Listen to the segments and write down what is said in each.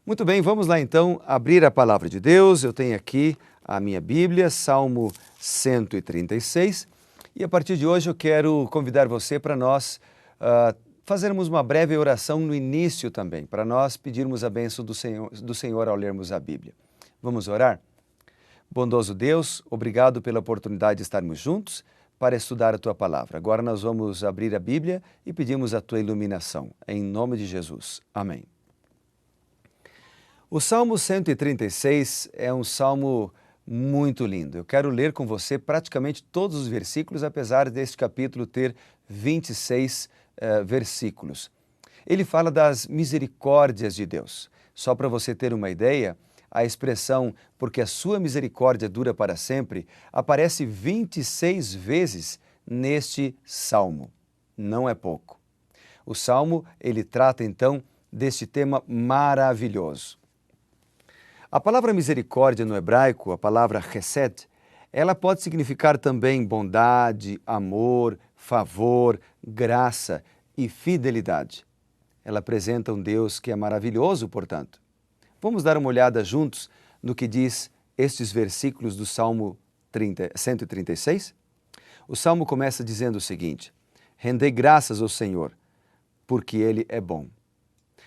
Muito bem, vamos lá então abrir a palavra de Deus. Eu tenho aqui a minha Bíblia, Salmo 136. E a partir de hoje eu quero convidar você para nós fazermos uma breve oração no início também, para nós pedirmos a bênção do Senhor ao lermos a Bíblia. Vamos orar? Bondoso Deus, obrigado pela oportunidade de estarmos juntos para estudar a Tua Palavra. Agora nós vamos abrir a Bíblia e pedimos a Tua iluminação. Em nome de Jesus. Amém. O Salmo 136 é um salmo muito lindo. Eu quero ler com você praticamente todos os versículos, apesar deste capítulo ter 26 versículos. Ele fala das misericórdias de Deus. Só para você ter uma ideia, a expressão "porque a sua misericórdia dura para sempre" aparece 26 vezes neste salmo. Não é pouco. O salmo, ele trata então deste tema maravilhoso. A palavra misericórdia no hebraico, a palavra chesed, ela pode significar também bondade, amor, favor, graça e fidelidade. Ela apresenta um Deus que é maravilhoso, portanto. Vamos dar uma olhada juntos no que diz estes versículos do Salmo 136? O Salmo começa dizendo o seguinte: rendei graças ao Senhor, porque Ele é bom.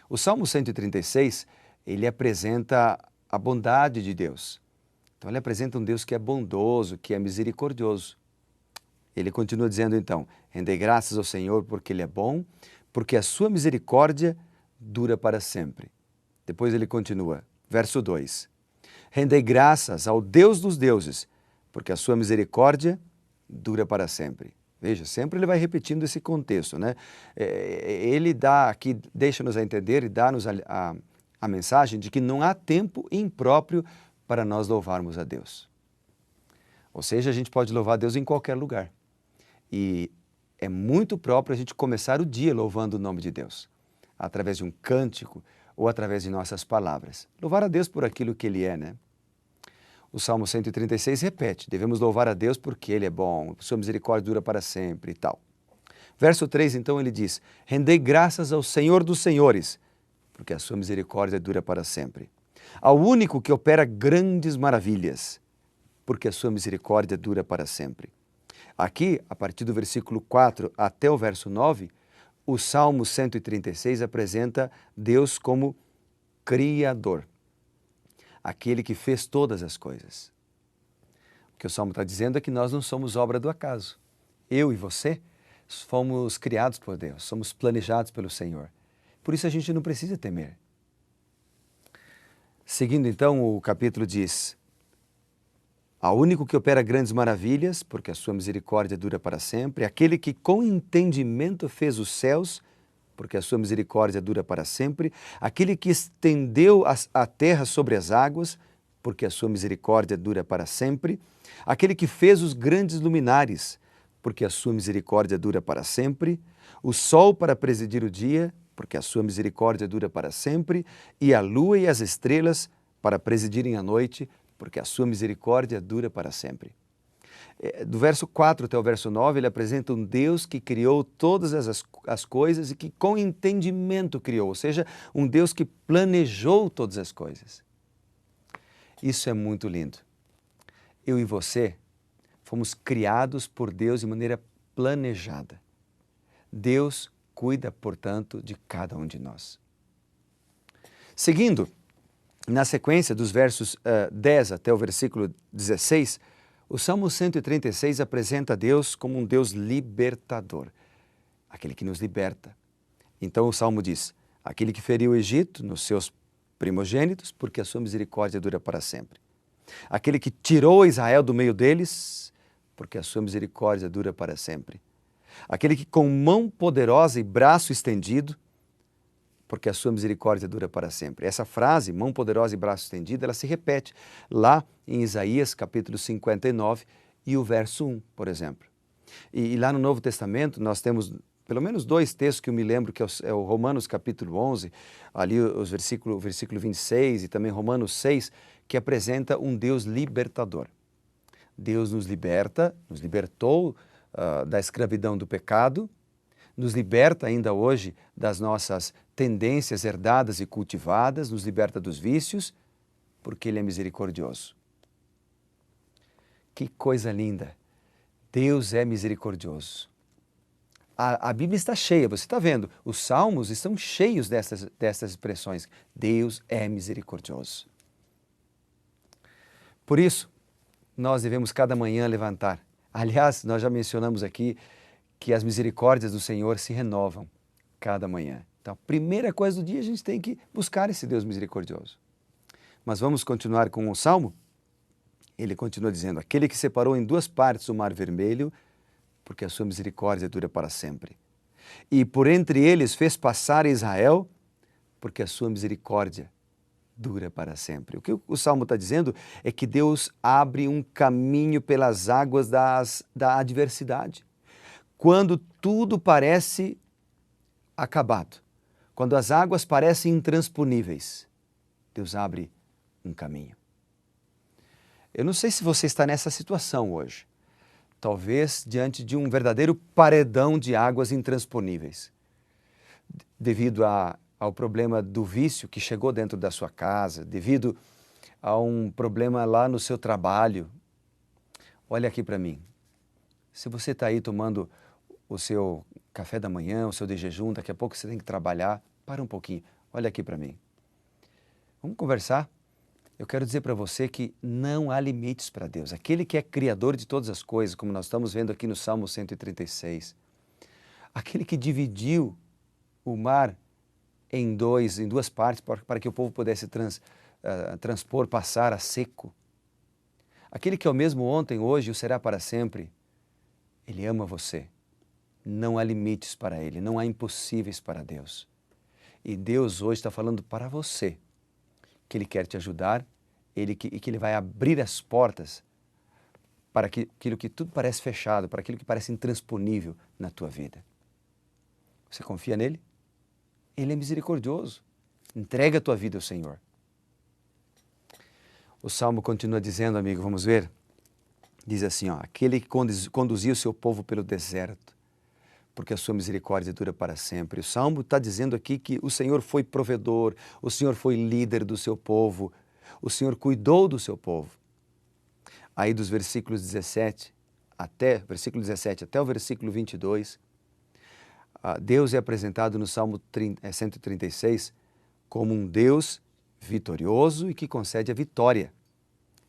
O Salmo 136, ele apresenta a bondade de Deus. Então ele apresenta um Deus que é bondoso, que é misericordioso. Ele continua dizendo então, rendei graças ao Senhor porque Ele é bom, porque a sua misericórdia dura para sempre. Depois ele continua, verso 2, rendei graças ao Deus dos deuses, porque a sua misericórdia dura para sempre. Veja, sempre ele vai repetindo esse contexto, né? Ele dá aqui, deixa-nos a entender e dá-nos a mensagem de que não há tempo impróprio para nós louvarmos a Deus. Ou seja, a gente pode louvar a Deus em qualquer lugar. E é muito próprio a gente começar o dia louvando o nome de Deus, através de um cântico ou através de nossas palavras. Louvar a Deus por aquilo que Ele é, né? O Salmo 136 repete, devemos louvar a Deus porque Ele é bom, sua misericórdia dura para sempre e tal. Verso 3, então, ele diz, rendei graças ao Senhor dos Senhores, porque a sua misericórdia dura para sempre. Ao único que opera grandes maravilhas, porque a sua misericórdia dura para sempre. Aqui, a partir do versículo 4 até o verso 9, o Salmo 136 apresenta Deus como Criador, aquele que fez todas as coisas. O que o Salmo está dizendo é que nós não somos obra do acaso. Eu e você fomos criados por Deus, somos planejados pelo Senhor. Por isso a gente não precisa temer. Seguindo então, o capítulo diz, ao único que opera grandes maravilhas, porque a sua misericórdia dura para sempre, aquele que com entendimento fez os céus, porque a sua misericórdia dura para sempre, aquele que estendeu a terra sobre as águas, porque a sua misericórdia dura para sempre, aquele que fez os grandes luminares, porque a sua misericórdia dura para sempre, o sol para presidir o dia, porque a sua misericórdia dura para sempre, e a lua e as estrelas para presidirem a noite, porque a sua misericórdia dura para sempre. Do verso 4 até o verso 9, ele apresenta um Deus que criou todas as coisas e que com entendimento criou, ou seja, um Deus que planejou todas as coisas. Isso é muito lindo. Eu e você fomos criados por Deus de maneira planejada. Deus cuida, portanto, de cada um de nós. Seguindo, na sequência dos versos 10 até o versículo 16, o Salmo 136 apresenta Deus como um Deus libertador, aquele que nos liberta. Então o Salmo diz, aquele que feriu o Egito nos seus primogênitos, porque a sua misericórdia dura para sempre. Aquele que tirou Israel do meio deles, porque a sua misericórdia dura para sempre. Aquele que com mão poderosa e braço estendido, porque a sua misericórdia dura para sempre. Essa frase, mão poderosa e braço estendido, ela se repete lá em Isaías capítulo 59 e o verso 1, por exemplo. E lá no Novo Testamento nós temos pelo menos dois textos que eu me lembro, que é o Romanos capítulo 11, ali o versículo 26 e também Romanos 6, que apresenta um Deus libertador. Deus nos liberta, nos libertou da escravidão do pecado, nos liberta ainda hoje das nossas tendências herdadas e cultivadas, nos liberta dos vícios, porque Ele é misericordioso. Que coisa linda! Deus é misericordioso. A Bíblia está cheia, você está vendo, os Salmos estão cheios dessas expressões. Deus é misericordioso. Por isso, nós devemos cada manhã levantar. Aliás, nós já mencionamos aqui que as misericórdias do Senhor se renovam cada manhã. Então, a primeira coisa do dia, a gente tem que buscar esse Deus misericordioso. Mas vamos continuar com o Salmo? Ele continua dizendo, aquele que separou em duas partes o mar vermelho, porque a sua misericórdia dura para sempre. E por entre eles fez passar Israel, porque a sua misericórdia dura para sempre. O que o Salmo está dizendo é que Deus abre um caminho pelas águas da adversidade. Quando tudo parece acabado, quando as águas parecem intransponíveis, Deus abre um caminho. Eu não sei se você está nessa situação hoje. Talvez diante de um verdadeiro paredão de águas intransponíveis, devido ao problema do vício que chegou dentro da sua casa, devido a um problema lá no seu trabalho. Olha aqui para mim, se você está aí tomando o seu café da manhã, o seu de jejum, daqui a pouco você tem que trabalhar, para um pouquinho, olha aqui para mim. Vamos conversar? Eu quero dizer para você que não há limites para Deus. Aquele que é criador de todas as coisas, como nós estamos vendo aqui no Salmo 136. Aquele que dividiu o mar em duas partes para que o povo pudesse transpor, passar a seco. Aquele que é o mesmo ontem, hoje e o será para sempre. Ele ama você. Não há limites para Ele, não há impossíveis para Deus. E Deus hoje está falando para você que Ele quer te ajudar e que Ele vai abrir as portas para aquilo que tudo parece fechado, para aquilo que parece intransponível na tua vida. Você confia nele? Ele é misericordioso. Entrega a tua vida ao Senhor. O Salmo continua dizendo, amigo, vamos ver? Diz assim, aquele que conduziu o seu povo pelo deserto, porque a sua misericórdia dura para sempre. O Salmo está dizendo aqui que o Senhor foi provedor, o Senhor foi líder do seu povo, o Senhor cuidou do seu povo. Aí dos versículos 17 até o versículo 22, Deus é apresentado no Salmo 136 como um Deus vitorioso e que concede a vitória.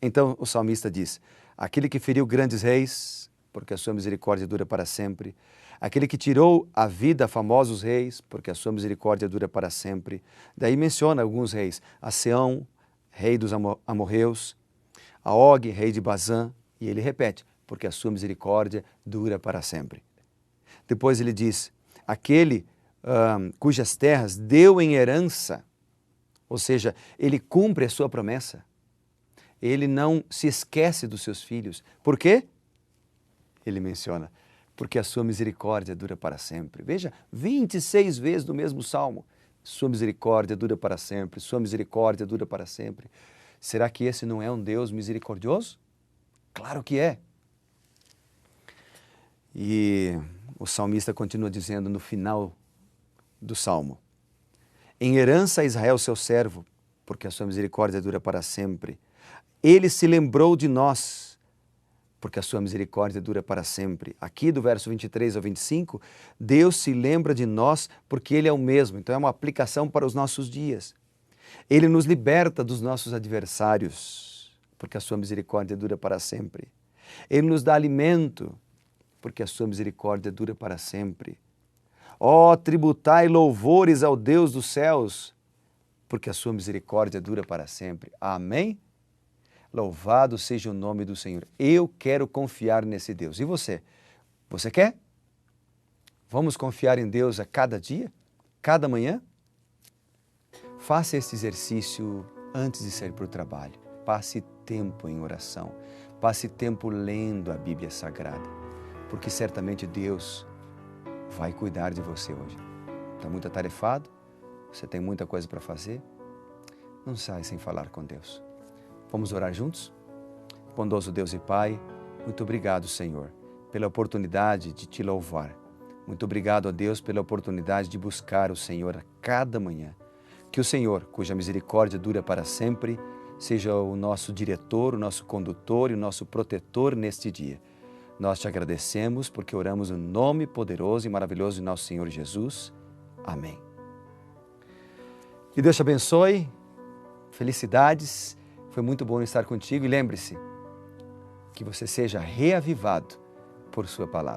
Então o salmista diz, aquele que feriu grandes reis, porque a sua misericórdia dura para sempre. Aquele que tirou a vida a famosos reis, porque a sua misericórdia dura para sempre. Daí menciona alguns reis, a Seão, rei dos amorreus, a Og, rei de Bazã, e ele repete, porque a sua misericórdia dura para sempre. Depois ele diz, aquele cujas terras deu em herança, ou seja, ele cumpre a sua promessa. Ele não se esquece dos seus filhos. Por quê? Ele menciona, porque a sua misericórdia dura para sempre. Veja, 26 vezes no mesmo salmo. Sua misericórdia dura para sempre, sua misericórdia dura para sempre. Será que esse não é um Deus misericordioso? Claro que é. E o salmista continua dizendo no final do salmo, em herança a Israel, seu servo, porque a sua misericórdia dura para sempre. Ele se lembrou de nós, porque a sua misericórdia dura para sempre. Aqui do verso 23 ao 25, Deus se lembra de nós porque Ele é o mesmo. Então é uma aplicação para os nossos dias. Ele nos liberta dos nossos adversários, porque a sua misericórdia dura para sempre. Ele nos dá alimento, porque a sua misericórdia dura para sempre. Ó, tributai louvores ao Deus dos céus, porque a sua misericórdia dura para sempre. Amém? Louvado seja o nome do Senhor. Eu quero confiar nesse Deus. E você? Você quer? Vamos confiar em Deus a cada dia? Cada manhã? Faça esse exercício antes de sair para o trabalho. Passe tempo em oração. Passe tempo lendo a Bíblia Sagrada. Porque certamente Deus vai cuidar de você hoje. Está muito atarefado? Você tem muita coisa para fazer? Não sai sem falar com Deus. Vamos orar juntos? Bondoso Deus e Pai, muito obrigado, Senhor, pela oportunidade de Te louvar. Muito obrigado a Deus pela oportunidade de buscar o Senhor a cada manhã. Que o Senhor, cuja misericórdia dura para sempre, seja o nosso diretor, o nosso condutor e o nosso protetor neste dia. Nós te agradecemos porque oramos no nome poderoso e maravilhoso de nosso Senhor Jesus. Amém. Que Deus te abençoe. Felicidades. Foi muito bom estar contigo e lembre-se que você seja reavivado por sua palavra.